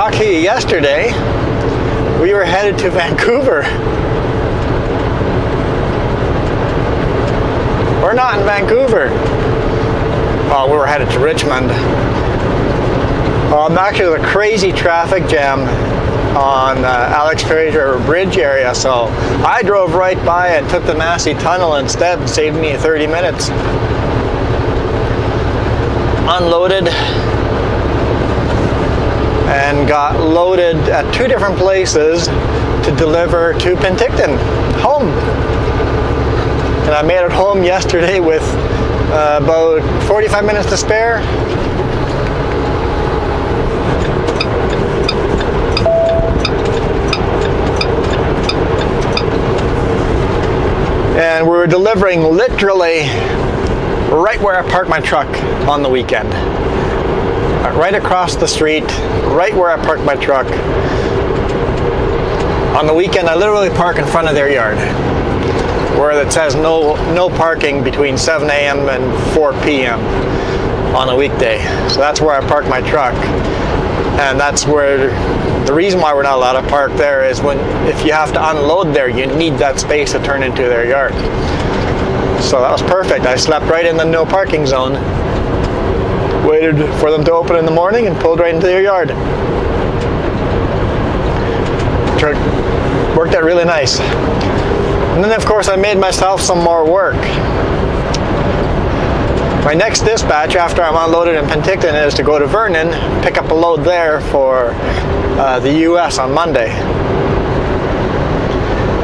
talked to you yesterday, we were headed to Vancouver. We're not in Vancouver. Well, we were headed to Richmond. Actually, there's a crazy traffic jam on Alex Fraser Bridge area, so I drove right by and took the Massey Tunnel instead. It saved me 30 minutes. Unloaded and got loaded at 2 different places to deliver to Penticton, home. And I made it home yesterday with about 45 minutes to spare. And we were delivering literally right where I parked my truck on the weekend. Right across the street, right where I parked my truck. On the weekend, I literally park in front of their yard, where it says no parking between 7 a.m. and 4 p.m. on a weekday. So that's where I park my truck. And that's where the reason why we're not allowed to park there is if you have to unload there, you need that space to turn into their yard. So that was perfect. I slept right in the no parking zone, waited for them to open in the morning, and pulled right into their yard. Worked out really nice. And then of course I made myself some more work. My next dispatch after I'm unloaded in Penticton is to go to Vernon, pick up a load there for the US on Monday.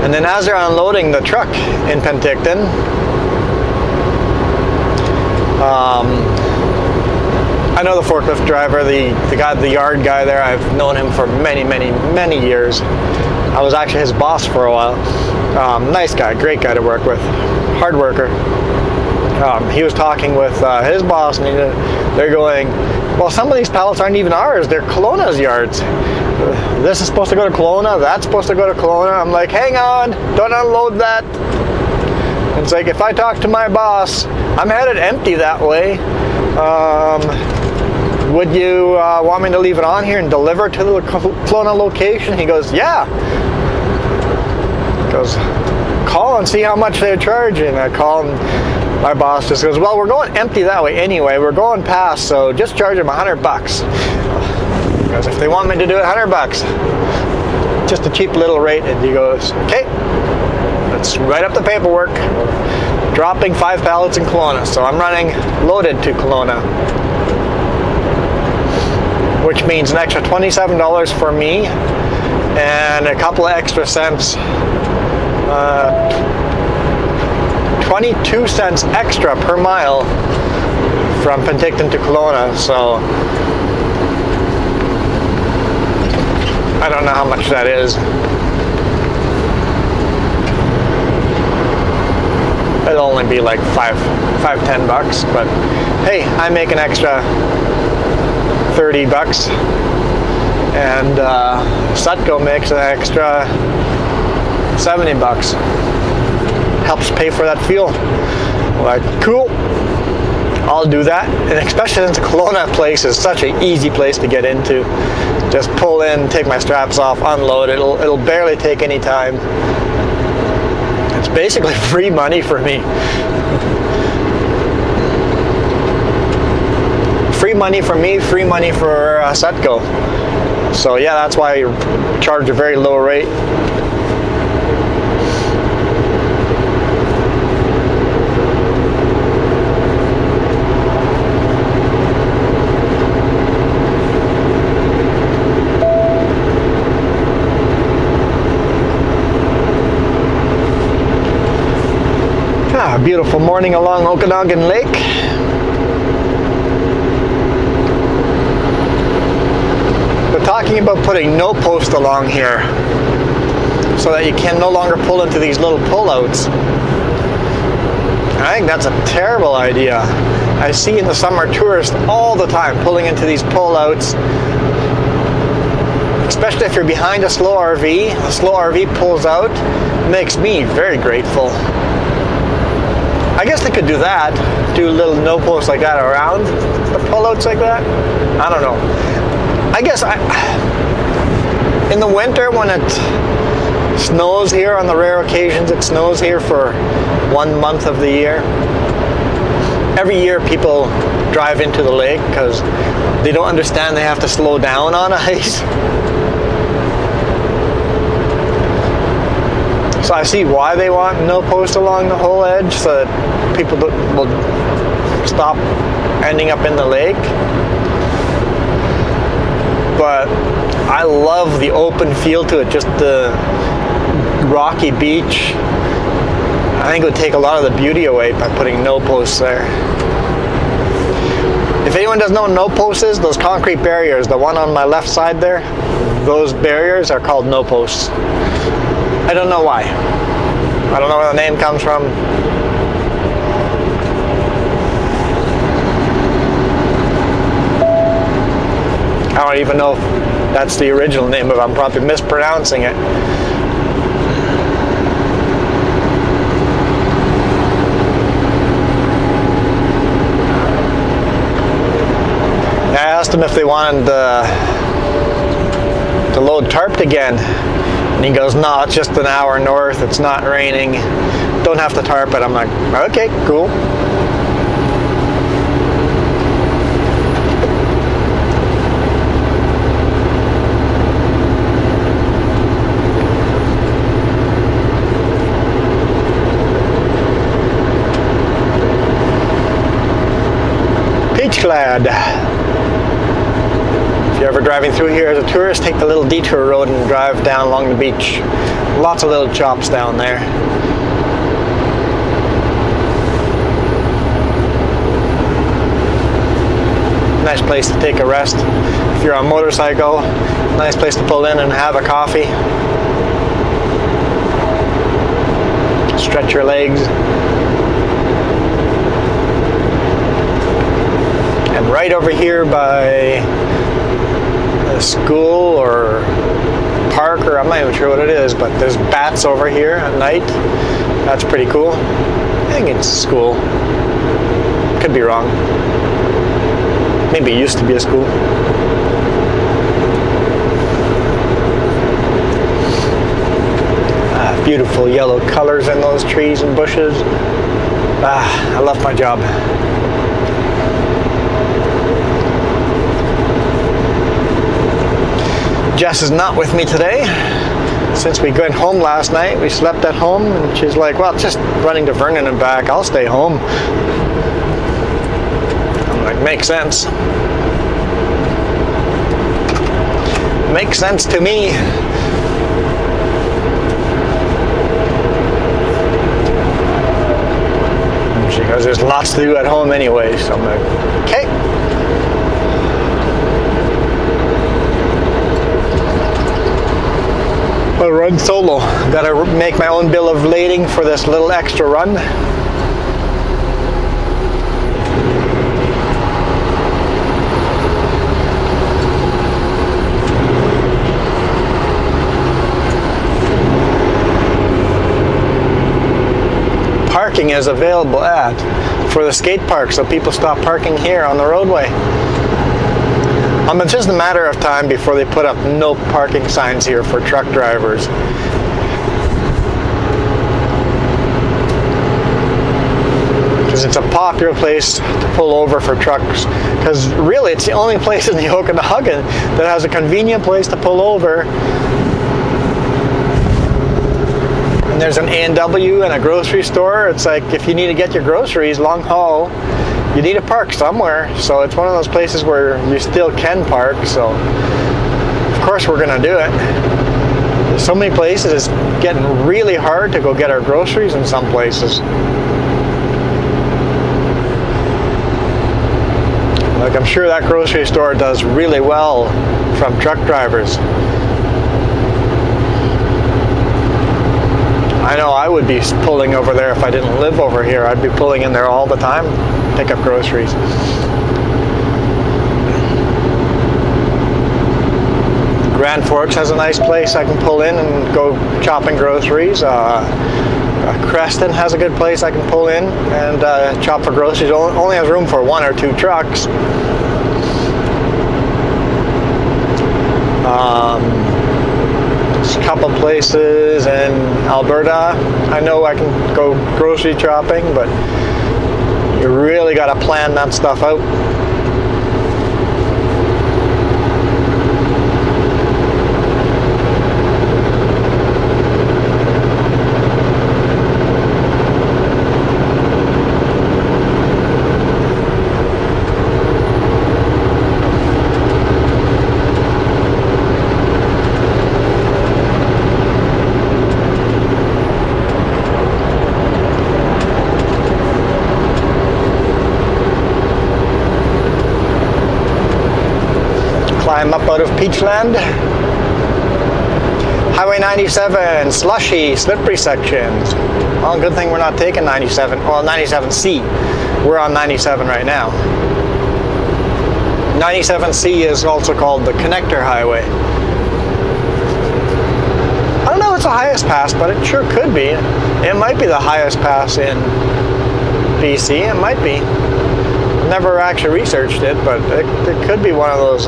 And then as they're unloading the truck in Penticton, I know the forklift driver, the guy, the yard guy there. I've known him for many years. I was actually his boss for a while. Nice guy, great guy to work with, hard worker. He was talking with his boss, and they're going, well, some of these pallets aren't even ours, they're Kelowna's yards. This is supposed to go to Kelowna, that's supposed to go to Kelowna. I'm like, hang on, don't unload that. It's like, if I talk to my boss, I'm headed empty that way. Would you want me to leave it on here and deliver to the Kelowna location? He goes, yeah. He goes, call and see how much they're charging. I call and my boss just goes, well, we're going empty that way anyway. We're going past, so just charge them $100. Because if they want me to do it, $100. Just a cheap little rate. And he goes, okay, let's write up the paperwork. Dropping 5 pallets in Kelowna. So I'm running loaded to Kelowna, which means an extra $27 for me and a couple of extra cents, 22 cents extra per mile from Penticton to Kelowna. So I don't know how much that is. It'll only be like $10, but hey, I make an extra $30, and Sutco makes an extra $70. Helps pay for that fuel. Like, cool, I'll do that. And especially since the Kelowna place is such an easy place to get into. Just pull in, take my straps off, unload. It'll barely take any time. It's basically free money for me. Free money for me, free money for Sutco. So yeah, that's why I charge a very low rate. Beautiful morning along Okanagan Lake. We're talking about putting no post along here so that you can no longer pull into these little pullouts. I think that's a terrible idea. I see in the summer tourists all the time pulling into these pullouts, especially if you're behind a slow RV. A slow RV pulls out, makes me very grateful. I guess they could do that, do little no posts like that around the pullouts like that. I don't know. I guess In the winter, when it snows here, on the rare occasions it snows here for 1 month of the year, every year people drive into the lake because they don't understand they have to slow down on ice. So I see why they want no post along the whole edge, so that people will stop ending up in the lake. But I love the open feel to it, just the rocky beach. I think it would take a lot of the beauty away by putting no posts there. If anyone doesn't know what no posts is, those concrete barriers, the one on my left side there, those barriers are called no posts. I don't know why. I don't know where the name comes from. I don't even know if that's the original name, but I'm probably mispronouncing it. I asked him if they wanted to load tarp again. And he goes, no, it's just an hour north, it's not raining, don't have to tarp it. I'm like, okay, cool. Peach clad. If you're ever driving through here as a tourist, take the little detour road and drive down along the beach. Lots of little chops down there. Nice place to take a rest. If you're on a motorcycle, nice place to pull in and have a coffee. Stretch your legs. And right over here by a school or park, or I'm not even sure what it is, but there's bats over here at night. That's pretty cool. I think it's a school. Could be wrong. Maybe it used to be a school. Beautiful yellow colors in those trees and bushes. I love my job. Jess is not with me today. Since we went home last night, we slept at home, and she's like, well, just running to Vernon and back, I'll stay home. I'm like, makes sense. Makes sense to me. She goes, there's lots to do at home anyway, so I'm like, okay. I'll run solo. Gotta make my own bill of lading for this little extra run. Parking is available for the skate park, so people stop parking here on the roadway. It's just a matter of time before they put up no parking signs here for truck drivers. Because it's a popular place to pull over for trucks. Because really, it's the only place in the Okanagan that has a convenient place to pull over. And there's an A&W and a grocery store. It's like if you need to get your groceries long haul, you need to park somewhere. So it's one of those places where you still can park. So of course we're gonna do it. There's so many places, it's getting really hard to go get our groceries in some places. Like, I'm sure that grocery store does really well from truck drivers. I know I would be pulling over there if I didn't live over here. I'd be pulling in there all the time, pick up groceries. Grand Forks has a nice place I can pull in and go chopping groceries. Creston has a good place I can pull in and chop for groceries. Only has room for 1 or 2 trucks. There's a couple places in Alberta. I know I can go grocery shopping, but you really got to plan that stuff out. Climb up out of Peachland. Highway 97, slushy, slippery sections. Well, good thing we're not taking 97, well, 97C. We're on 97 right now. 97C is also called the connector highway. I don't know if it's the highest pass, but it sure could be. It might be the highest pass in BC. It might be. Never actually researched it, but it could be one of those.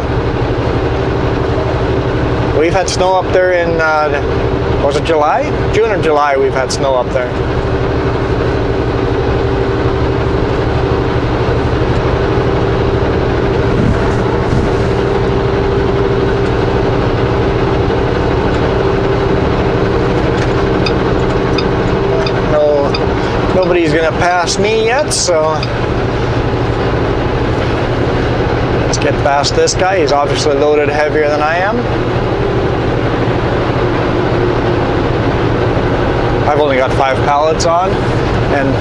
We've had snow up there in, was it July? June or July we've had snow up there. No, nobody's gonna pass me yet, so let's get past this guy. He's obviously loaded heavier than I am. I've only got 5 pallets on, and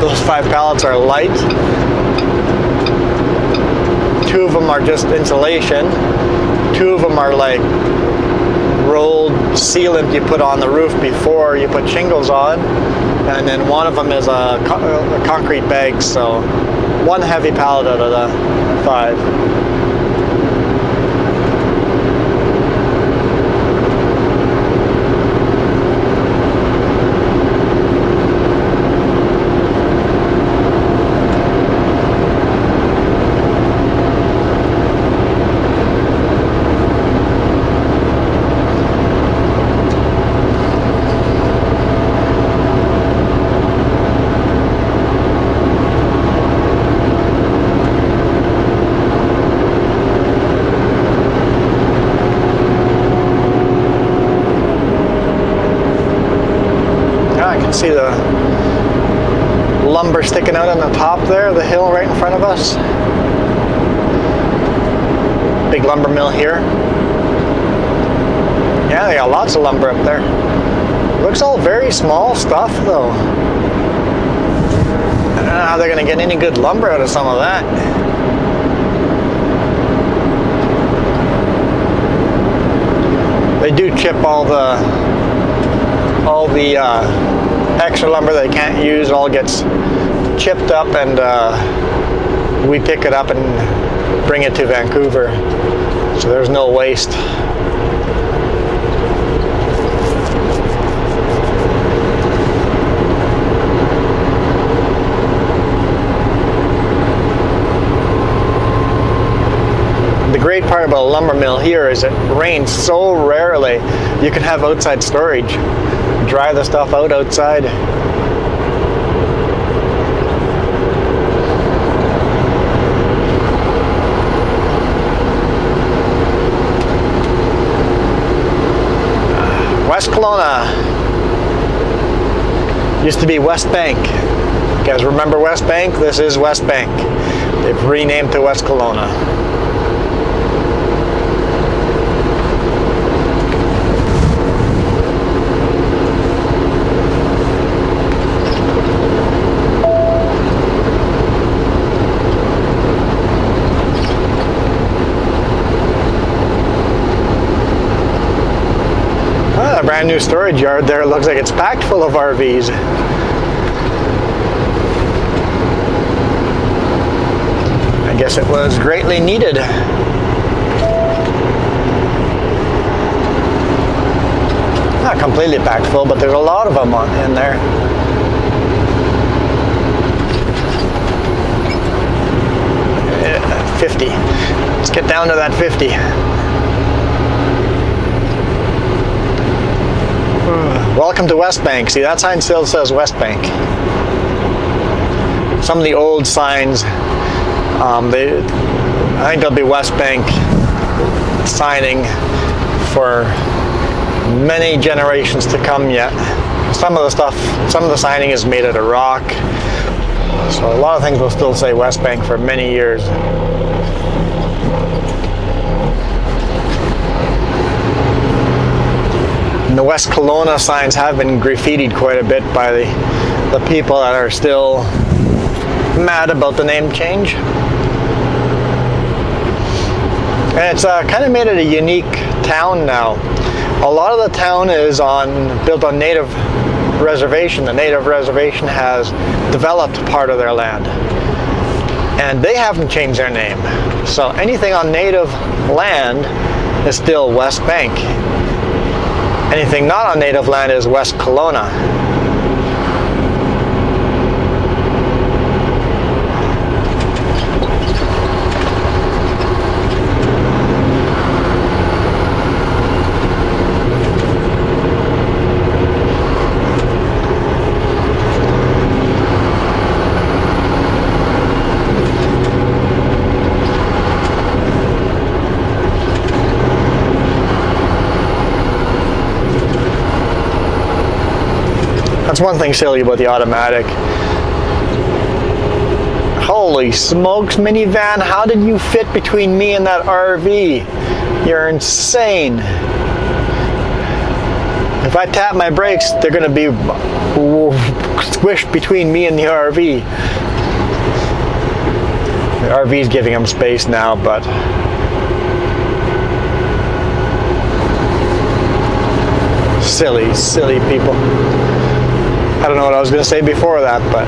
those 5 pallets are light. 2 of them are just insulation. 2 of them are like rolled sealant you put on the roof before you put shingles on, and then 1 of them is a concrete bag, so 1 heavy pallet out of the 5. See the lumber sticking out on the top there, the hill right in front of us. Big lumber mill here. Yeah, they got lots of lumber up there. Looks all very small stuff though. I don't know how they're going to get any good lumber out of some of that. They do chip all the extra lumber they can't use. All gets chipped up, and we pick it up and bring it to Vancouver, so there's no waste. The great part about a lumber mill here is it rains so rarely. You can have outside storage. Dry the stuff out outside. West Kelowna. Used to be West Bank. You guys remember West Bank? This is West Bank. They've renamed to West Kelowna. Brand new storage yard there. It looks like it's packed full of RVs. I guess it was greatly needed. Not completely packed full, but there's a lot of them in there. Yeah, 50. Let's get down to that 50. Welcome to West Bank. See, that sign still says West Bank. Some of the old signs, I think there'll be West Bank signing for many generations to come yet. Some of the signing is made out of rock. So a lot of things will still say West Bank for many years. And the West Kelowna signs have been graffitied quite a bit by the people that are still mad about the name change. And it's kind of made it a unique town now. A lot of the town is built on native reservation. The native reservation has developed part of their land, and they haven't changed their name. So anything on native land is still West Bank. Anything not on native land is West Kelowna. That's one thing silly about the automatic. Holy smokes, minivan, how did you fit between me and that RV? You're insane. If I tap my brakes, they're going to be squished between me and the RV. The RV's giving them space now, but silly people. I don't know what I was going to say before that, but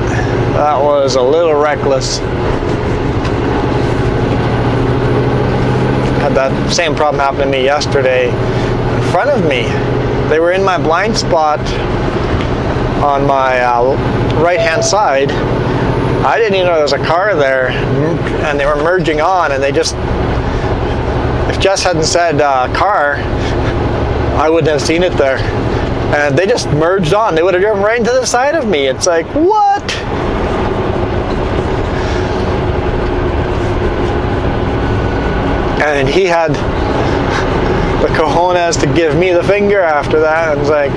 that was a little reckless. Had that same problem happen to me yesterday in front of me. They were in my blind spot on my right hand side. I didn't even know there was a car there, and they were merging on, and they just, if Jess hadn't said car, I wouldn't have seen it there. And they just merged on. They would have driven right into the side of me. It's like, what? And he had the cojones to give me the finger after that. And it's like,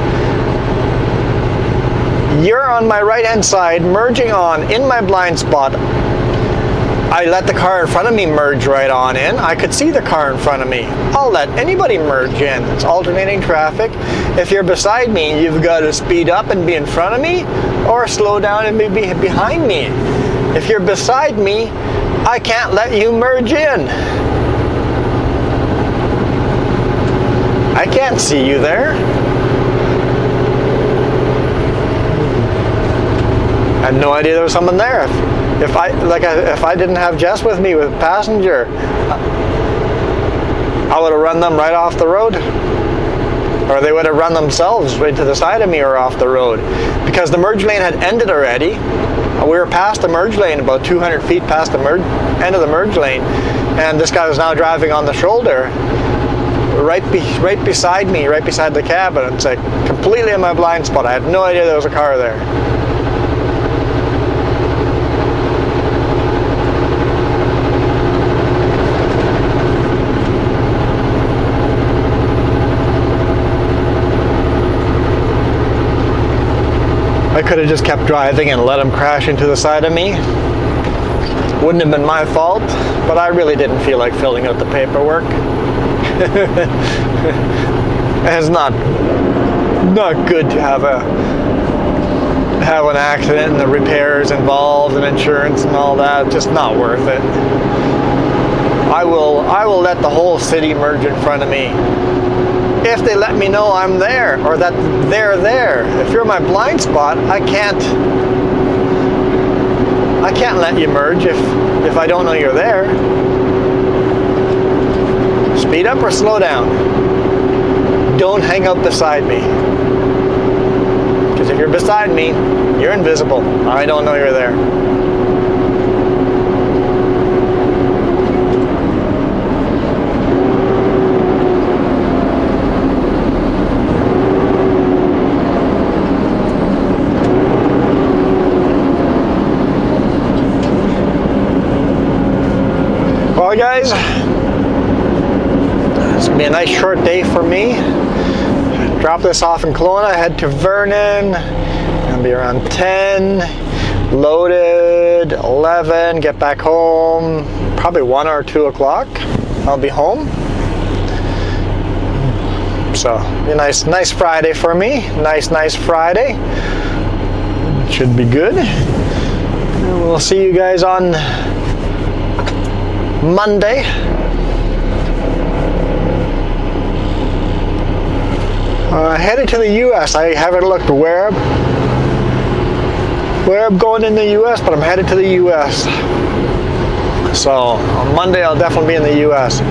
you're on my right hand side, merging on in my blind spot. I let the car in front of me merge right on in. I could see the car in front of me. I'll let anybody merge in. It's alternating traffic. If you're beside me, you've got to speed up and be in front of me, or slow down and be behind me. If you're beside me, I can't let you merge in. I can't see you there. I had no idea there was someone there. If I didn't have Jess with me with passenger, I would have run them right off the road, or they would have run themselves right to the side of me or off the road, because the merge lane had ended already. We were past the merge lane, about 200 feet past the end of the merge lane, and this guy was now driving on the shoulder, right beside me, right beside the cab, and it's like completely in my blind spot. I had no idea there was a car there. I could have just kept driving and let him crash into the side of me. Wouldn't have been my fault, but I really didn't feel like filling out the paperwork. It's not good to have an accident and the repairs involved and insurance and all that. Just not worth it. I will let the whole city merge in front of me if they let me know I'm there, or that they're there. If you're my blind spot, I can't let you merge if I don't know you're there. Speed up or slow down. Don't hang out beside me. Because if you're beside me, you're invisible. I don't know you're there. guys. It's gonna be a nice short day for me. Drop this off in Kelowna, head to Vernon. Gonna be around 10, loaded 11, get back home probably 1 or 2 o'clock. I'll be home. So, a nice Friday for me. Nice Friday. Should be good. And we'll see you guys on Monday. Headed to the U.S. I haven't looked where I'm going in the U.S., but I'm headed to the U.S. So on Monday I'll definitely be in the U.S.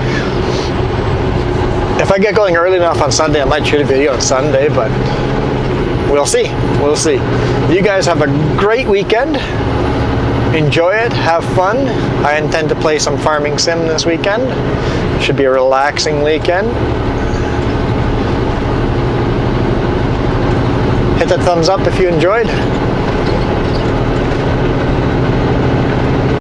If I get going early enough on Sunday, I might shoot a video on Sunday, but we'll see. We'll see. You guys have a great weekend. Enjoy it. Have fun. I intend to play some farming sim this weekend. Should be a relaxing weekend. Hit that thumbs up if you enjoyed.